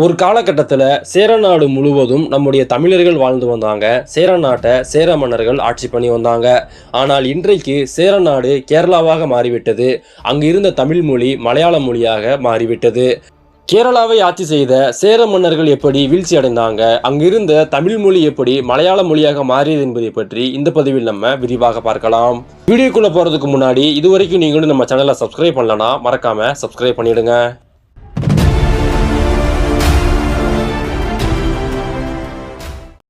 ஒரு காலகட்டத்தில் சேரநாடு முழுவதும் நம்முடைய தமிழர்கள் வாழ்ந்து வந்தாங்க. சேர நாட்டை சேர மன்னர்கள் ஆட்சி பண்ணி வந்தாங்க. ஆனால் இன்றைக்கு சேரநாடு கேரளாவாக மாறிவிட்டது. அங்கு இருந்த தமிழ் மொழி மலையாள மொழியாக மாறிவிட்டது. கேரளாவை ஆட்சி செய்த சேர மன்னர்கள் எப்படி வீழ்ச்சி அடைந்தாங்க, அங்கிருந்த தமிழ் மொழி எப்படி மலையாள மொழியாக மாறியது என்பதை பற்றி இந்த பதிவில் நம்ம விரிவாக பார்க்கலாம். வீடியோக்குள்ள போறதுக்கு முன்னாடி இதுவரைக்கும் நீங்களும் நம்ம சேனலை சப்ஸ்கிரைப் பண்ணலனா மறக்காம சப்ஸ்கிரைப் பண்ணிடுங்க.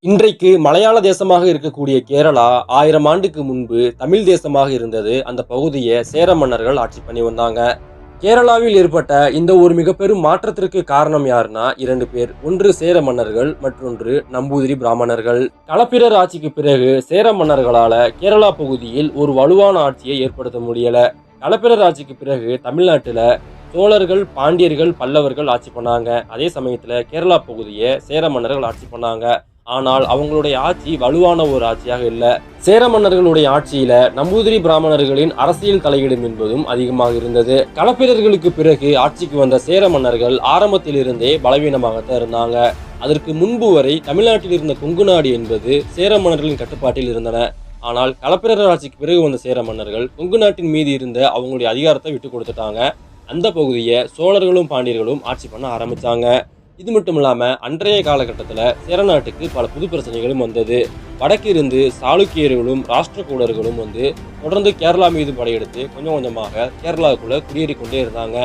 இன்றைக்கு மலையாள தேசமாக இருக்கக்கூடிய கேரளா 1000 ஆண்டுக்கு முன்பு தமிழ் தேசமாக இருந்தது. அந்த பகுதியை சேர மன்னர்கள் ஆட்சி பண்ணி வந்தாங்க. கேரளாவில் ஏற்பட்ட இந்த ஒரு மிக பெரும் மாற்றத்திற்கு காரணம் யாருன்னா 2 பேர். ஒன்று சேர மன்னர்கள், மற்றொன்று நம்பூதிரி பிராமணர்கள். களப்பிரர் ஆட்சிக்கு பிறகு சேர மன்னர்களால கேரளா பகுதியில் ஒரு வலுவான ஆட்சியை ஏற்படுத்த முடியல. களப்பிரர் ஆட்சிக்கு பிறகு தமிழ்நாட்டுல சோழர்கள், பாண்டியர்கள், பல்லவர்கள் ஆட்சி பண்ணாங்க. அதே சமயத்துல கேரளா பகுதியை சேர மன்னர்கள் ஆட்சி பண்ணாங்க. ஆனால் அவங்களுடைய ஆட்சி வலுவான ஒரு ஆட்சியாக இல்லை. சேர மன்னர்களுடைய ஆட்சியில நம்பூதிரி பிராமணர்களின் அரசியல் தலையீடும் என்பதும் அதிகமாக இருந்தது. களப்பிரர்களுக்கு பிறகு ஆட்சிக்கு வந்த சேர மன்னர்கள் ஆரம்பத்தில் இருந்தே பலவீனமாகத்தான் இருந்தாங்க. அதற்கு முன்பு வரை தமிழ்நாட்டில் இருந்த கொங்கு நாடு என்பது சேர மன்னர்களின் கட்டுப்பாட்டில் இருந்தன. ஆனால் களப்பிரர் ஆட்சிக்கு பிறகு வந்த சேர மன்னர்கள் கொங்கு நாட்டின் மீது இருந்த அவங்களுடைய அதிகாரத்தை விட்டு கொடுத்துட்டாங்க. அந்த பகுதியை சோழர்களும் பாண்டியர்களும் ஆட்சி பண்ண ஆரம்பிச்சாங்க. இது மட்டும் இல்லாம அன்றைய காலகட்டத்தில் சேரநாட்டுக்கு பல புது பிரச்சனைகளும் வந்தது. வடக்கு இருந்து சாளுக்கியர்களும் ராஷ்டிரகூடர்களும் தொடர்ந்து கேரளா மீது படையெடுத்து கொஞ்சம் கொஞ்சமாக கேரளாவுக்குள்ள குடியேறி கொண்டே இருந்தாங்க.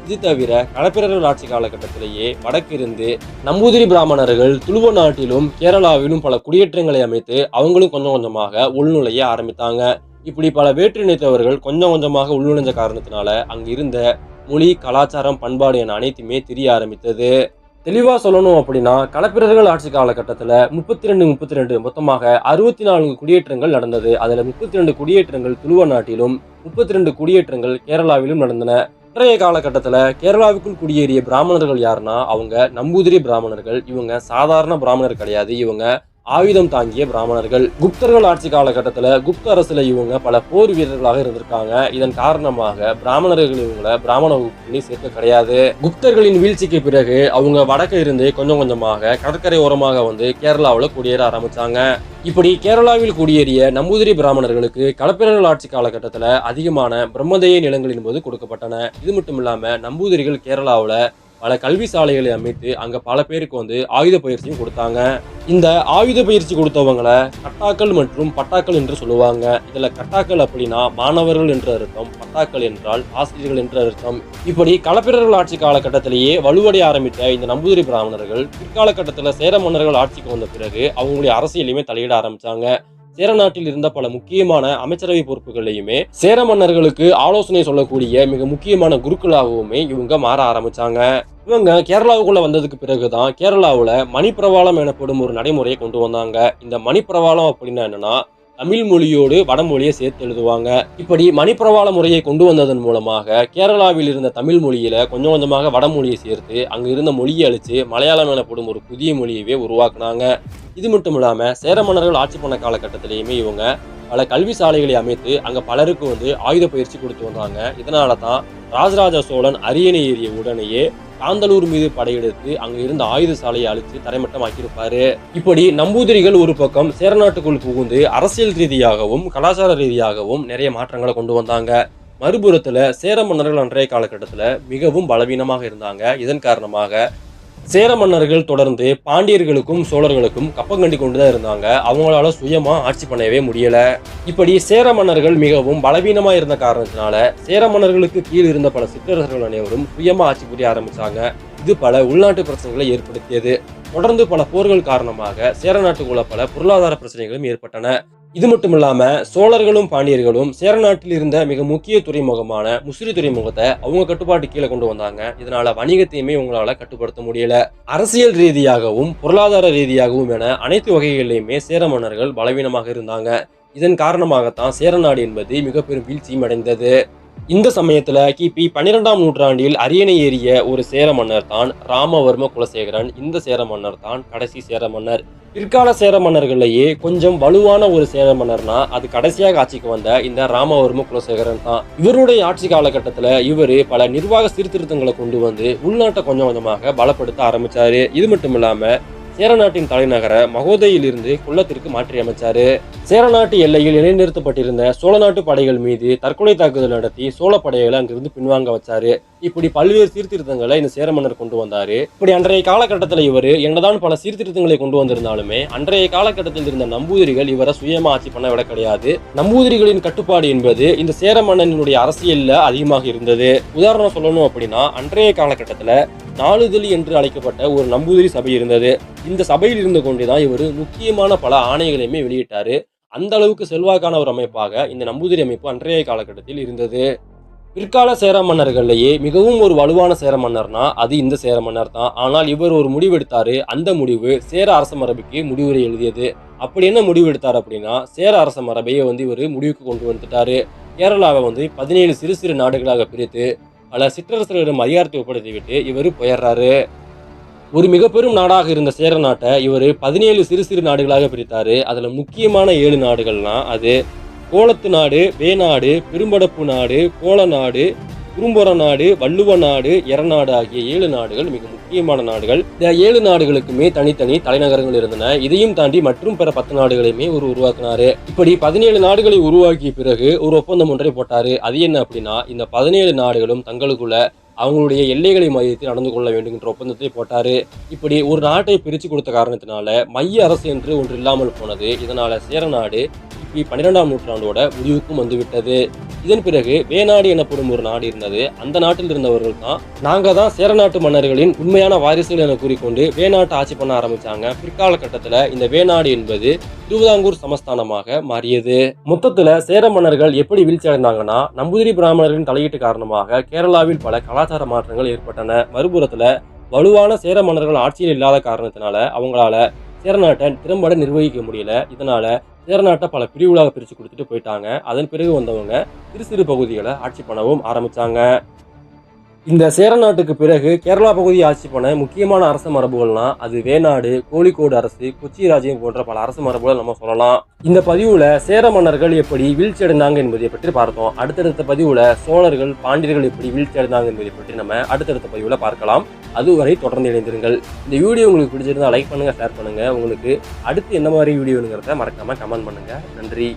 இது தவிர களப்பிரர்கள் ஆட்சி காலகட்டத்திலேயே வடக்கிருந்து நம்பூதிரி பிராமணர்கள் துளுவ நாட்டிலும் கேரளாவிலும் பல குடியேற்றங்களை அமைத்து அவங்களும் கொஞ்சம் கொஞ்சமாக உள்நுழைய ஆரம்பித்தாங்க. இப்படி பல வேற்றிணைத்தவர்கள் கொஞ்சம் கொஞ்சமாக உள்நுழைஞ்ச காரணத்தினால அங்கு இருந்த மொழி, கலாச்சாரம், பண்பாடு என அனைத்துமே தெரிய ஆரம்பித்தது. தெளிவா சொல்லணும் அப்படின்னா களப்பிரர்கள் ஆட்சி காலகட்டத்தில் 32 மொத்தமாக 64 குடியேற்றங்கள் நடந்தது. அதுல 32 குடியேற்றங்கள் துளுவ நாட்டிலும் 32 குடியேற்றங்கள் கேரளாவிலும் நடந்தன. இன்றைய காலகட்டத்தில் கேரளாவுக்குள் குடியேறிய பிராமணர்கள் யாருன்னா அவங்க நம்பூதிரி பிராமணர்கள். இவங்க சாதாரண பிராமணர் கிடையாது, இவங்க ஆயுதம் தாங்கிய பிராமணர்கள். குப்தர்கள் ஆட்சி காலகட்டத்தில் குப்த அரசுல இவங்க பல போர் வீரர்களாக இருந்திருக்காங்க. இதன் காரணமாக பிராமணர்கள் இவங்களை பிராமண வகுப்புகளை சேர்க்க கிடையாது. குப்தர்களின் வீழ்ச்சிக்கு பிறகு அவங்க வடக்க இருந்து கொஞ்சம் கொஞ்சமாக கடற்கரை ஓரமாக கேரளாவில் குடியேற ஆரம்பிச்சாங்க. இப்படி கேரளாவில் குடியேறிய நம்பூதிரி பிராமணர்களுக்கு களப்பிரர்கள் ஆட்சி காலகட்டத்தில் அதிகமான பிரம்மதேய நிலங்கள் என்பது கொடுக்கப்பட்டன. இது மட்டும் இல்லாம நம்பூதிரிகள் கேரளாவில் பல கல்வி சாலைகளை அமைத்து அங்க பல பேருக்கு ஆயுத பயிற்சியும் கொடுத்தாங்க. இந்த ஆயுத பயிற்சி கொடுத்தவங்களை கட்டாக்கள் மற்றும் பட்டாக்கள் என்று சொல்லுவாங்க. இதுல கட்டாக்கள் அப்படின்னா மாணவர்கள் என்ற அர்த்தம், பட்டாக்கள் என்றால் ஆசிரியர்கள் என்ற அர்த்தம். இப்படி களப்பிரர்கள் ஆட்சி காலகட்டத்திலேயே வலுவடைய ஆரம்பித்த இந்த நம்பூதிரி பிராமணர்கள் பிற்காலகட்டத்தில் சேர மன்னர்கள் ஆட்சிக்கு வந்த பிறகு அவங்களுடைய அரசியலையுமே தலையிட ஆரம்பிச்சாங்க. சேர நாட்டில் இருந்த பல முக்கியமான அமைச்சரவை பொறுப்புகளையுமே சேர மன்னர்களுக்கு ஆலோசனை சொல்லக்கூடிய மிக முக்கியமான குருக்களாகவுமே இவங்க மாற ஆரம்பிச்சாங்க. இவங்க கேரளாவுக்குள்ள வந்ததுக்கு பிறகுதான் கேரளாவுல மணிப்பிரவாளம் எனப்படும் ஒரு நடைமுறையை கொண்டு வந்தாங்க. இந்த மணிப்பிரவாளம் அப்படின்னா என்னன்னா தமிழ் மொழியோடு வடமொழியை சேர்த்து எழுதுவாங்க. இப்படி மணிப்பிரவாள முறையை கொண்டு வந்ததன் மூலமாக கேரளாவில் இருந்த தமிழ் மொழியில கொஞ்சம் கொஞ்சமாக வடமொழியை சேர்த்து அங்கு இருந்த மொழியை அழிச்சு மலையாளம் எனப்படும் ஒரு புதிய மொழியவே உருவாக்குனாங்க. இது மட்டும் இல்லாம சேர மன்னர்கள் ஆட்சி பண்ண காலகட்டத்திலேயுமே இவங்க பல கல்வி சாலைகளை அமைத்து அங்க பலருக்கு ஆயுத பயிற்சி கொடுத்து வந்தாங்க. இதனாலதான் ராஜராஜ சோழன் அரியணை ஏறிய உடனேயே காந்தலூர் மீது படையெடுத்து அங்க இருந்த ஆயுத சாலையை அழித்து தரைமட்டமாக்கியிருப்பாரு. இப்படி நம்பூதிரிகள் ஒரு பக்கம் சேரநாட்டுக்குள் புகுந்து அரசியல் ரீதியாகவும் கலாச்சார ரீதியாகவும் நிறைய மாற்றங்களை கொண்டு வந்தாங்க. மறுபுறத்துல சேர மன்னர்கள் அன்றைய காலகட்டத்துல மிகவும் பலவீனமாக இருந்தாங்க. இதன் காரணமாக சேர மன்னர்கள் தொடர்ந்து பாண்டியர்களுக்கும் சோழர்களுக்கும் கப்பங்கண்டி கொண்டுதான் இருந்தாங்க. அவங்களால சுயமா ஆட்சி பண்ணவே முடியல. இப்படி சேர மன்னர்கள் மிகவும் பலவீனமா இருந்த காரணத்தினால சேர மன்னர்களுக்கு கீழ் இருந்த பல சிற்றரசர்கள் அனைவரும் சுயமா ஆட்சி புரிய ஆரம்பிச்சாங்க. இது பல உள்நாட்டு பிரச்சனைகளை ஏற்படுத்தியது. தொடர்ந்து பல போர்கள் காரணமாக சேர நாட்டுக்குள்ள பல பொருளாதார பிரச்சனைகளும் ஏற்பட்டன. இது மட்டும் இல்லாம சோழர்களும் பாண்டியர்களும் சேரநாட்டில் இருந்த மிக முக்கிய துறைமுகமான முசிறி துறைமுகத்தை அவங்க கட்டுப்பாட்டு கீழே கொண்டு வந்தாங்க. இதனால வணிகத்தையுமே உங்களால கட்டுப்படுத்த முடியல. அரசியல் ரீதியாகவும் பொருளாதார ரீதியாகவும் என அனைத்து வகைகளிலுமே சேர மன்னர்கள் பலவீனமாக இருந்தாங்க. இதன் காரணமாகத்தான் சேரநாடு என்பது மிக பெரும் வீழ்ச்சியும் அடைந்தது. இந்த சமயத்துல கிபி 12ஆம் நூற்றாண்டில் அரியணை ஏறிய ஒரு சேர மன்னர் தான் ராமவர்ம குலசேகரன். இந்த சேர மன்னர் தான் கடைசி சேர மன்னர். பிற்கால சேர மன்னர்கள்லயே கொஞ்சம் வலுவான ஒரு சேர மன்னர்னா அது கடைசியாக ஆட்சிக்கு வந்த இந்த ராமவர்ம குலசேகரன் தான். இவருடைய ஆட்சி காலகட்டத்துல இவரு பல நிர்வாக சீர்திருத்தங்களை கொண்டு வந்து உள்நாட்டை கொஞ்சம் கொஞ்சமாக பலப்படுத்த ஆரம்பிச்சாரு. இது மட்டும் இல்லாம சேர நாட்டின் தலைநகர மகோதையிலிருந்து கொல்லத்திற்கு மாற்றி அமைச்சாரு. சேர நாட்டு எல்லையில் நிலைநிறுத்தப்பட்டிருந்த சோழ நாட்டு படைகள் மீது தற்கொலை தாக்குதல் நடத்தி சோழ படைகளை அங்கிருந்து பின்வாங்க வச்சாரு. இப்படி பல்வேறு சீர்திருத்தங்களை இந்த சேர மன்னர் கொண்டு வந்தாரு. இப்படி அன்றைய காலகட்டத்தில் இவர் என்னதான் பல சீர்திருத்தங்களை கொண்டு வந்திருந்தாலுமே அன்றைய காலகட்டத்தில் இருந்த நம்பூதிரிகள் இவரை சுயமா ஆட்சி பண்ண விட கிடையாது. நம்பூதிரிகளின் கட்டுப்பாடு என்பது இந்த சேர மன்னனுடைய அரசியல்ல அதிகமாக இருந்தது. உதாரணம் சொல்லணும் அப்படின்னா அன்றைய காலகட்டத்தில் நாளுதலி என்று அழைக்கப்பட்ட ஒரு நம்பூதிரி சபை இருந்தது. இந்த சபையில் இருந்து கொண்டுதான் இவர் முக்கியமான பல ஆணைகளையுமே வெளியிட்டாரு. அந்த அளவுக்கு செல்வாக்கான ஒரு அமைப்பாக இந்த நம்பூதிரி அமைப்பு அன்றைய காலகட்டத்தில் இருந்தது. பிற்கால சேர மன்னர்கள்லயே மிகவும் ஒரு வலுவான சேர மன்னர்னா அது இந்த சேர மன்னர் தான். ஆனால் இவர் ஒரு முடிவு எடுத்தாரு. அந்த முடிவு சேர அரச மரபுக்கு முடிவுரை எழுதியது. அப்படி என்ன முடிவு எடுத்தார் அப்படின்னா சேர அரச மரபையை இவர் முடிவுக்கு கொண்டு வந்துட்டாரு. கேரளாவை 17 சிறு சிறு நாடுகளாக பிரித்து பல சிற்றரசர்களிடம் அதிகாரத்தை ஒப்படைத்துவிட்டு இவர் போயிடுறாரு. ஒரு மிக பெரும் நாடாக இருந்த சேர நாட்டை இவர் 17 சிறு சிறு நாடுகளாக பிரித்தாரு. அதுல முக்கியமான 7 நாடுகள்னா அது கோலத்து நாடு, வேநாடு, பெரும்படப்பு நாடு, கோல நாடு, குறும்பொற நாடு, வள்ளுவ நாடு, எரநாடு ஆகிய 7 நாடுகள் மிக முக்கியமான நாடுகள். இந்த 7 நாடுகளுக்குமே தனித்தனி தலைநகரங்கள் இருந்தன. இதையும் தாண்டி மற்றும் பிற 10 நாடுகளையுமே உருவாக்கினாரு. இப்படி 17 நாடுகளை உருவாக்கிய பிறகு ஒரு ஒப்பந்தம் ஒன்றை போட்டாரு. அது என்ன அப்படின்னா இந்த 17 நாடுகளும் தங்களுக்குள்ள அவங்களுடைய எல்லைகளை மதித்து நடந்து கொள்ள வேண்டும் என்ற ஒப்பந்தத்தை போட்டாரு. இப்படி ஒரு நாட்டை பிரித்து கொடுத்த காரணத்தினால மைய அரசு என்று ஒன்று இல்லாமல் போனது. இதனால சேர நாடு கிபி 12ஆம் நூற்றாண்டோட முடிவுக்கும் வந்துவிட்டது. இதன் பிறகு வேநாடு எனப்படும் ஒரு நாடு இருந்தது. அந்த நாட்டில் இருந்தவர்கள் தான் நாங்க தான் சேர நாட்டு மன்னர்களின் உண்மையான வாரிசுகள் என கூறிக்கொண்டு வேநாட்டை ஆட்சி பண்ண ஆரம்பிச்சாங்க. பிற்கால கட்டத்துல இந்த வேநாடு என்பது திருவிதாங்கூர் சமஸ்தானமாக மாறியது. மொத்தத்துல சேர மன்னர்கள் எப்படி வீழ்ச்சி அடைந்தாங்கன்னா நம்பூதிரி பிராமணர்களின் தலையீட்டு காரணமாக கேரளாவில் பல கலாச்சார மாற்றங்கள் ஏற்பட்டன. மறுபுறத்துல வலுவான சேர மன்னர்கள் ஆட்சியில் இல்லாத காரணத்தினால அவங்களால சேர நாட்டை திறம்பட நிர்வகிக்க முடியல. இதனால சேர நாட்டை பல பிரிவுகளாக பிரித்து கொடுத்துட்டு போயிட்டாங்க. அதன் பிறகு வந்தவங்க சிறு சிறு பகுதிகளை ஆட்சி பண்ணவும் ஆரம்பிச்சாங்க. இந்த சேர நாட்டுக்கு பிறகு கேரளா பகுதியை ஆட்சி பண்ண முக்கியமான அரச மரபுகள்னா அது வேநாடு, கோழிக்கோடு அரசு, கொச்சி ராஜ்யம் போன்ற பல அரச மரபுகளை நம்ம சொல்லலாம். இந்த பதிவுல சேர மன்னர்கள் எப்படி வீழ்ச்சி அடைந்தாங்க என்பதை பற்றி பார்த்தோம். அடுத்தடுத்த பதிவுல சோழர்கள், பாண்டியர்கள் எப்படி வீழ்ச்சி அடைந்தாங்க என்பதை பற்றி நம்ம அடுத்தடுத்த பதிவுல பார்க்கலாம். அதுவரை தொடர்ந்து இணைந்திருங்கள். இந்த வீடியோ உங்களுக்கு பிடிச்சிருந்தா லைக் பண்ணுங்க, ஷேர் பண்ணுங்க. உங்களுக்கு அடுத்து என்ன மாதிரி வீடியோங்கிறத மறக்காம கமெண்ட் பண்ணுங்க. நன்றி.